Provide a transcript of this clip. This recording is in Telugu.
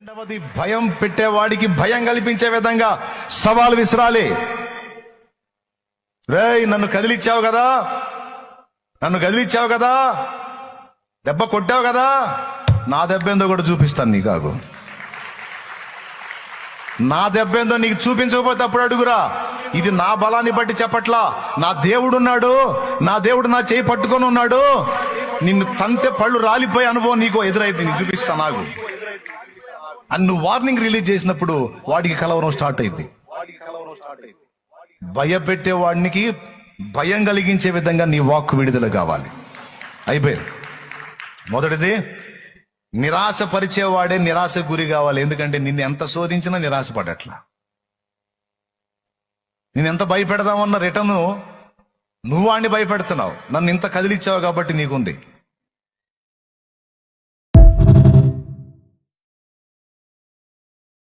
రెండవది, భయం పెట్టేవాడికి భయం కల్పించే విధంగా సవాల్ విసిరాలి. రేయ్, నన్ను కదిలిచ్చావు కదా, దెబ్బ కొట్టావు కదా, నా దెబ్బ ఏందో కూడా చూపిస్తాను నీకు. ఆగు, నా దెబ్బ ఏందో నీకు చూపించకపోతే అప్పుడు అడుగురా. ఇది నా బలాన్ని బట్టి చెప్పట్లా, నా దేవుడున్నాడు, నా దేవుడు నా చేయి పట్టుకొని ఉన్నాడు. నిన్ను తంతే పళ్ళు రాలిపోయే అనుభవం నీకు ఎదురైంది, నీకు చూపిస్తాను. ఆగు అని నువ్వు వార్నింగ్ రిలీజ్ చేసినప్పుడు వాడికి కలవరం స్టార్ట్ అయింది. భయపెట్టే వాడికి భయం కలిగించే విధంగా నీ వాక్కు విడుదల కావాలి. అయిపోయింది. మొదటిది, నిరాశపరిచేవాడే నిరాశ గురి కావాలి. ఎందుకంటే నిన్ను ఎంత శోధించినా నిరాశపడట్లా. నేను ఎంత భయపెడదామన్న రిటర్ను నువ్వు వాడిని భయపెడుతున్నావు. నన్ను ఇంత కదిలిచ్చావు కాబట్టి నీకుంది.